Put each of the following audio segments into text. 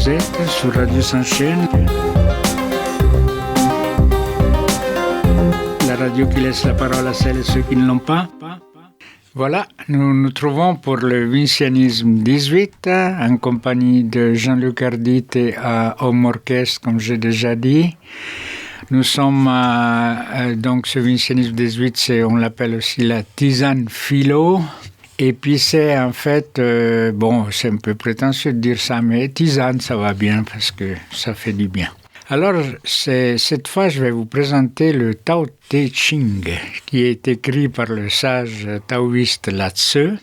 vous êtes sur Radio Saint-Chaîne, la radio qui laisse la parole à celles et ceux qui ne l'ont pas. Voilà, nous nous trouvons pour le Vincianisme 18 en compagnie de Jean-Luc Ardite à Homme Orchestre, comme j'ai déjà dit. Nous sommes donc ce Vincianisme 18, on l'appelle aussi la tisane philo. Et puis c'est en fait, c'est un peu prétentieux de dire ça, mais tisane, ça va bien parce que ça fait du bien. Alors, cette fois, je vais vous présenter le Tao Te Ching, qui est écrit par le sage taoïste Lao Tzu,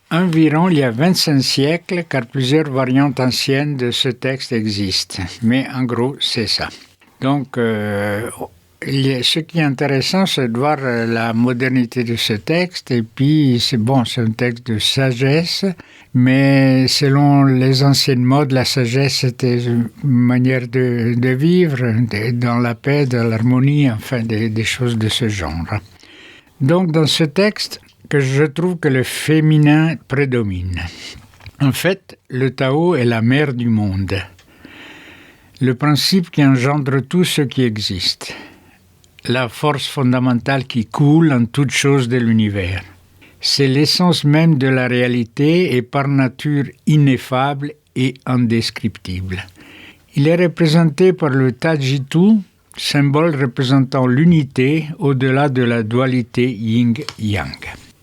environ il y a 25 siècles, car plusieurs variantes anciennes de ce texte existent. Mais en gros, c'est ça. Donc, ce qui est intéressant, c'est de voir la modernité de ce texte. Et puis, c'est un texte de sagesse, mais selon les anciennes modes, la sagesse était une manière de vivre dans la paix, dans l'harmonie, enfin des choses de ce genre. Donc, dans ce texte, que je trouve que le féminin prédomine. En fait, le Tao est la mère du monde, le principe qui engendre tout ce qui existe, la force fondamentale qui coule en toute chose de l'univers. C'est l'essence même de la réalité et par nature ineffable et indescriptible. Il est représenté par le Tajitu, symbole représentant l'unité au-delà de la dualité yin-yang.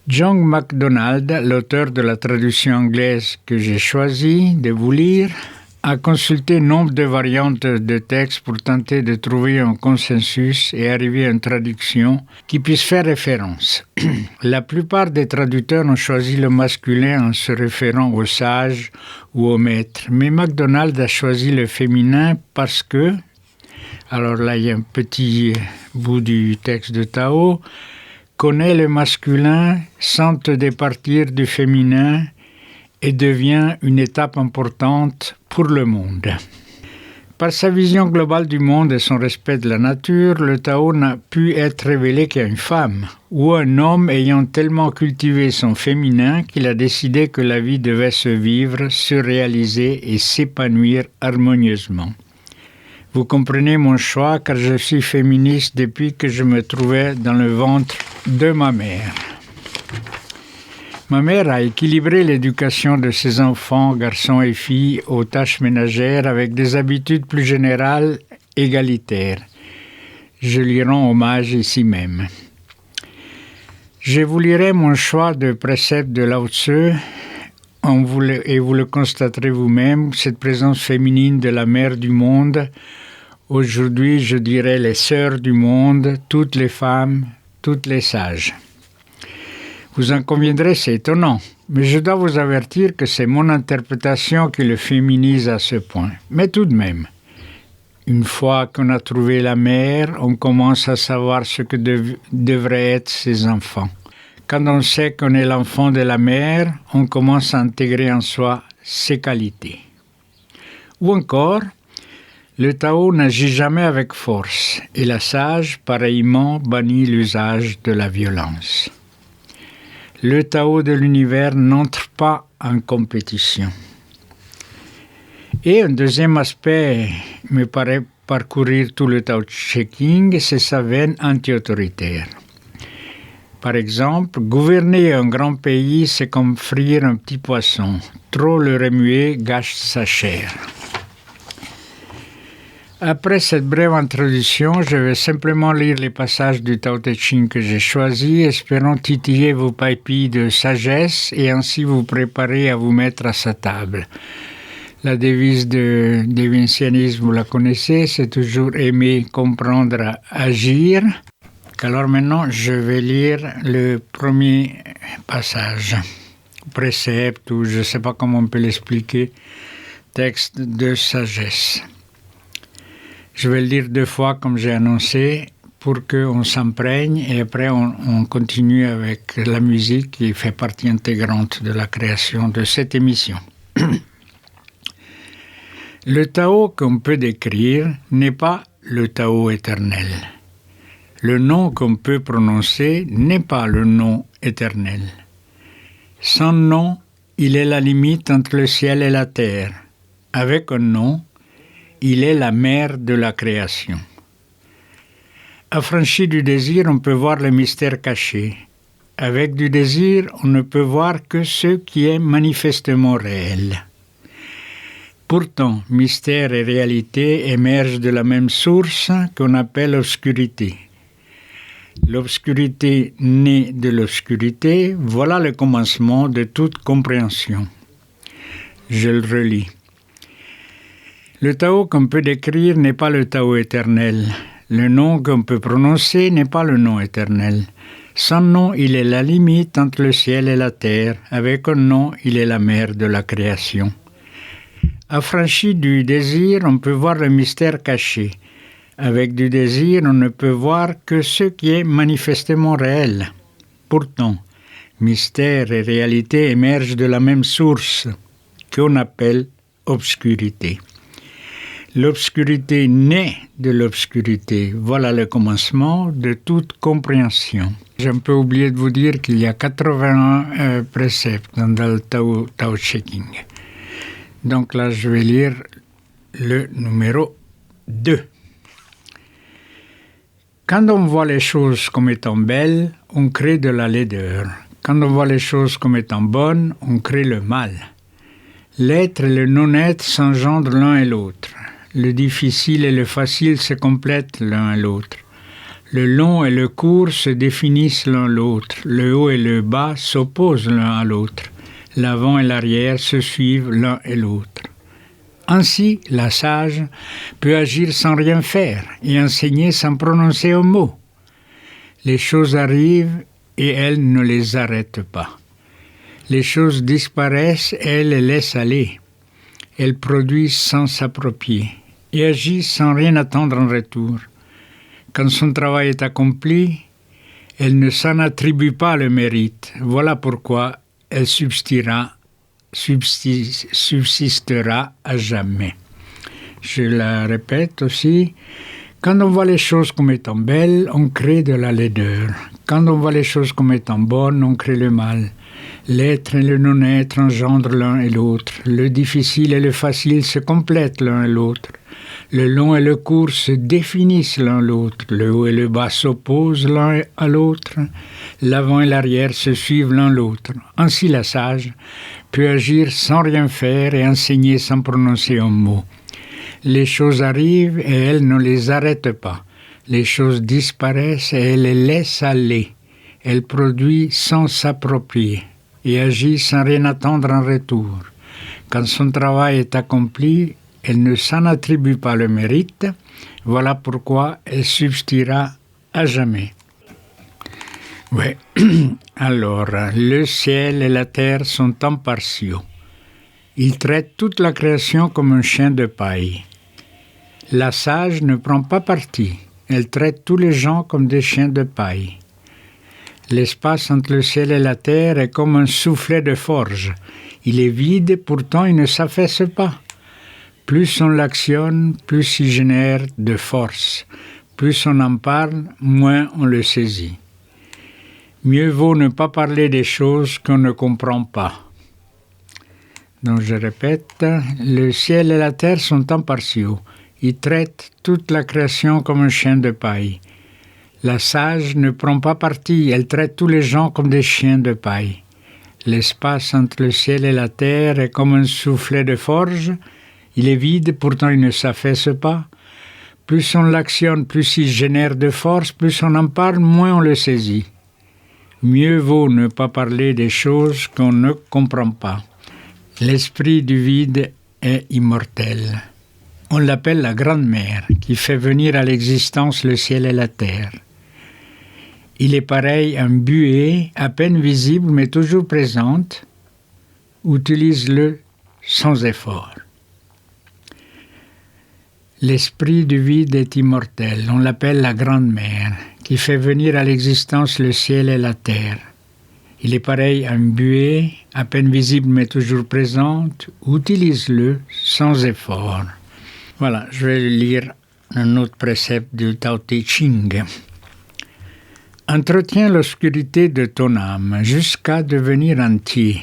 John MacDonald, l'auteur de la traduction anglaise que j'ai choisi de vous lire, a consulté nombre de variantes de textes pour tenter de trouver un consensus et arriver à une traduction qui puisse faire référence. La plupart des traducteurs ont choisi le masculin en se référant au sage ou au maître, mais MacDonald a choisi le féminin parce que, alors là il y a un petit bout du texte de Tao, connaît le masculin sans te départir du féminin et devient une étape importante pour le monde. Par sa vision globale du monde et son respect de la nature, le Tao n'a pu être révélé qu'à une femme, ou un homme ayant tellement cultivé son féminin qu'il a décidé que la vie devait se vivre, se réaliser et s'épanouir harmonieusement. Vous comprenez mon choix car je suis féministe depuis que je me trouvais dans le ventre de ma mère. Ma mère a équilibré l'éducation de ses enfants, garçons et filles, aux tâches ménagères avec des habitudes plus générales, égalitaires. Je lui rends hommage ici même. Je vous lirai mon choix de préceptes de Lao Tzu, et vous le constaterez vous-même, cette présence féminine de la mère du monde. Aujourd'hui, je dirais les sœurs du monde, toutes les femmes, toutes les sages. Vous en conviendrez, c'est étonnant, mais je dois vous avertir que c'est mon interprétation qui le féminise à ce point. Mais tout de même, une fois qu'on a trouvé la mère, on commence à savoir ce que devraient être ses enfants. Quand on sait qu'on est l'enfant de la mère, on commence à intégrer en soi ses qualités. Ou encore, le Tao n'agit jamais avec force, et la sage, pareillement, bannit l'usage de la violence. Le Tao de l'univers n'entre pas en compétition. Et un deuxième aspect me paraît parcourir tout le Tao Te Ching, c'est sa veine anti-autoritaire. Par exemple, gouverner un grand pays, c'est comme frire un petit poisson. Trop le remuer gâche sa chair. Après cette brève introduction, je vais simplement lire les passages du Tao Te Ching que j'ai choisis, espérant titiller vos papilles de sagesse et ainsi vous préparer à vous mettre à sa table. La devise des vincianismes, vous la connaissez, c'est toujours aimer, comprendre, agir. Alors maintenant, je vais lire le premier passage, précepte, ou je ne sais pas comment on peut l'expliquer, texte de sagesse. Je vais le lire 2 fois comme j'ai annoncé pour qu'on s'imprègne et après on continue avec la musique qui fait partie intégrante de la création de cette émission. Le Tao qu'on peut décrire n'est pas le Tao éternel. Le nom qu'on peut prononcer n'est pas le nom éternel. Sans nom, il est la limite entre le ciel et la terre. Avec un nom, il est la mère de la création. Affranchi du désir, on peut voir le mystère caché. Avec du désir, on ne peut voir que ce qui est manifestement réel. Pourtant, mystère et réalité émergent de la même source qu'on appelle obscurité. L'obscurité née de l'obscurité, voilà le commencement de toute compréhension. Je le relis. Le Tao qu'on peut décrire n'est pas le Tao éternel. Le nom qu'on peut prononcer n'est pas le nom éternel. Sans nom, il est la limite entre le ciel et la terre. Avec un nom, il est la mère de la création. Affranchi du désir, on peut voir le mystère caché. Avec du désir, on ne peut voir que ce qui est manifestement réel. Pourtant, mystère et réalité émergent de la même source, qu'on appelle obscurité. L'obscurité naît de l'obscurité. Voilà le commencement de toute compréhension. J'ai un peu oublié de vous dire qu'il y a 81 préceptes dans le Tao Te Ching. Donc là, je vais lire le numéro 2. Quand on voit les choses comme étant belles, on crée de la laideur. Quand on voit les choses comme étant bonnes, on crée le mal. L'être et le non-être s'engendrent l'un et l'autre. Le difficile et le facile se complètent l'un à l'autre. Le long et le court se définissent l'un l'autre. Le haut et le bas s'opposent l'un à l'autre. L'avant et l'arrière se suivent l'un et l'autre. Ainsi, la sage peut agir sans rien faire et enseigner sans prononcer un mot. Les choses arrivent et elle ne les arrête pas. Les choses disparaissent et elle les laisse aller. Elle produit sans s'approprier et agit sans rien attendre en retour. Quand son travail est accompli, elle ne s'en attribue pas le mérite. Voilà pourquoi elle subsistera à jamais. Je la répète aussi. Quand on voit les choses comme étant belles, on crée de la laideur. Quand on voit les choses comme étant bonnes, on crée le mal. L'être et le non-être engendrent l'un et l'autre. Le difficile et le facile se complètent l'un et l'autre. Le long et le court se définissent l'un l'autre. Le haut et le bas s'opposent l'un à l'autre. L'avant et l'arrière se suivent l'un l'autre. Ainsi la sage peut agir sans rien faire et enseigner sans prononcer un mot. Les choses arrivent et elle ne les arrête pas. Les choses disparaissent et elle les laisse aller. Elle produit sans s'approprier et agit sans rien attendre en retour. Quand son travail est accompli, elle ne s'en attribue pas le mérite. Voilà pourquoi elle subsistera à jamais. Oui. Alors, le ciel et la terre sont impartiaux. Ils traitent toute la création comme un chien de paille. La sage ne prend pas parti. Elle traite tous les gens comme des chiens de paille. L'espace entre le ciel et la terre est comme un soufflet de forge. Il est vide, pourtant il ne s'affaisse pas. Plus on l'actionne, plus il génère de force. Plus on en parle, moins on le saisit. Mieux vaut ne pas parler des choses qu'on ne comprend pas. Donc je répète, le ciel et la terre sont impartiaux. Ils traitent toute la création comme un chien de paille. La sage ne prend pas parti, elle traite tous les gens comme des chiens de paille. L'espace entre le ciel et la terre est comme un soufflet de forge. Il est vide, pourtant il ne s'affaisse pas. Plus on l'actionne, plus il génère de force, plus on en parle, moins on le saisit. Mieux vaut ne pas parler des choses qu'on ne comprend pas. L'esprit du vide est immortel. On l'appelle la Grande Mère, qui fait venir à l'existence le ciel et la terre. Il est pareil à une buée, à peine visible mais toujours présente. Utilise-le sans effort. L'esprit du vide est immortel. On l'appelle la Grande Mère, qui fait venir à l'existence le ciel et la terre. Il est pareil à une buée, à peine visible mais toujours présente. Utilise-le sans effort. Voilà, je vais lire un autre précepte du Tao Te Ching. Entretiens l'obscurité de ton âme jusqu'à devenir entier.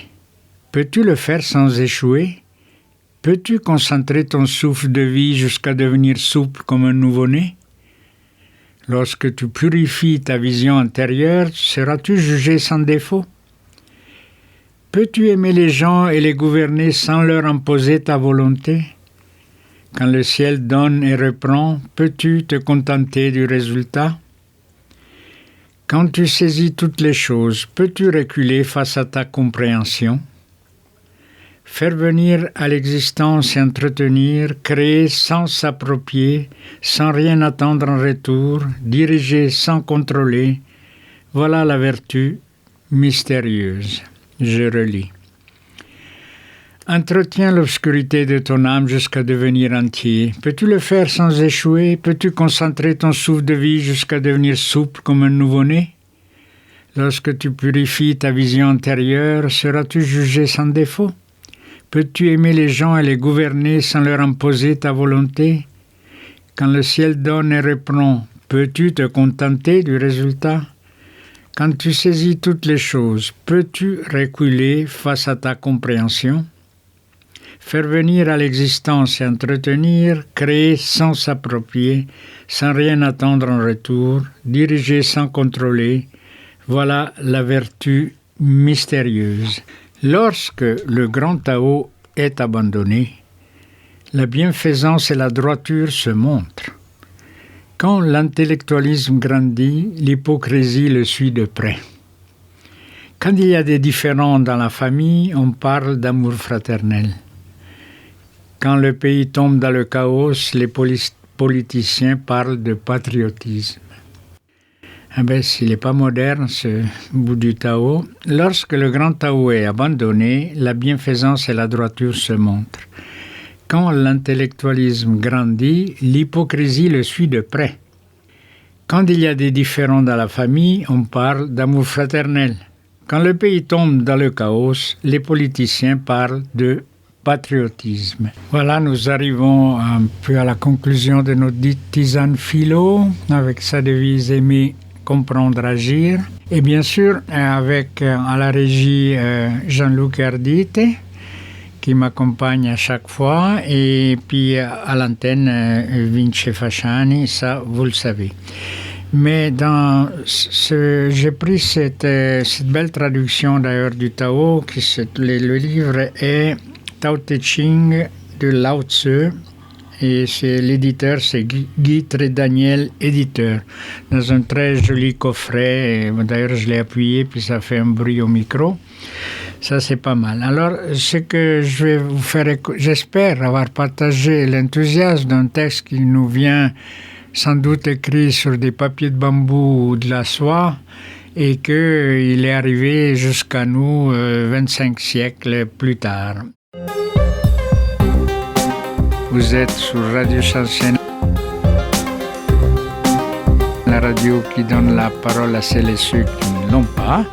Peux-tu le faire sans échouer? Peux-tu concentrer ton souffle de vie jusqu'à devenir souple comme un nouveau-né? Lorsque tu purifies ta vision intérieure, seras-tu jugé sans défaut? Peux-tu aimer les gens et les gouverner sans leur imposer ta volonté? Quand le ciel donne et reprend, peux-tu te contenter du résultat? Quand tu saisis toutes les choses, peux-tu reculer face à ta compréhension? Faire venir à l'existence et entretenir, créer sans s'approprier, sans rien attendre en retour, diriger sans contrôler, voilà la vertu mystérieuse. Je relis. Entretiens l'obscurité de ton âme jusqu'à devenir entier. Peux-tu le faire sans échouer? Peux-tu concentrer ton souffle de vie jusqu'à devenir souple comme un nouveau-né? Lorsque tu purifies ta vision intérieure, seras-tu jugé sans défaut? Peux-tu aimer les gens et les gouverner sans leur imposer ta volonté? Quand le ciel donne et reprend, peux-tu te contenter du résultat? Quand tu saisis toutes les choses, peux-tu reculer face à ta compréhension? Faire venir à l'existence et entretenir, créer sans s'approprier, sans rien attendre en retour, diriger sans contrôler, voilà la vertu mystérieuse. Lorsque le grand Tao est abandonné, la bienfaisance et la droiture se montrent. Quand l'intellectualisme grandit, l'hypocrisie le suit de près. Quand il y a des différends dans la famille, on parle d'amour fraternel. Quand le pays tombe dans le chaos, les politiciens parlent de patriotisme. S'il n'est pas moderne, ce bout du Tao. Lorsque le grand Tao est abandonné, la bienfaisance et la droiture se montrent. Quand l'intellectualisme grandit, l'hypocrisie le suit de près. Quand il y a des différends dans la famille, on parle d'amour fraternel. Quand le pays tombe dans le chaos, les politiciens parlent de patriotisme. Voilà, nous arrivons un peu à la conclusion de notre tisane philo, avec sa devise aimer, comprendre, agir. Et bien sûr, avec à la régie Jean-Luc Ardite, qui m'accompagne à chaque fois, et puis à l'antenne Vince Fasciani, ça vous le savez. Mais j'ai pris cette belle traduction d'ailleurs du Tao, le livre est Tao Te Ching de Lao Tzu, et l'éditeur, c'est Guy Trédaniel, éditeur, dans un très joli coffret. Et d'ailleurs, je l'ai appuyé, puis ça fait un bruit au micro. Ça, c'est pas mal. Alors, ce que je vais vous faire, j'espère avoir partagé l'enthousiasme d'un texte qui nous vient sans doute écrit sur des papiers de bambou ou de la soie, et qu'il est arrivé jusqu'à nous 25 siècles plus tard. Vous êtes sur Radio Shansen, la radio qui donne la parole à celles et ceux qui ne l'ont pas.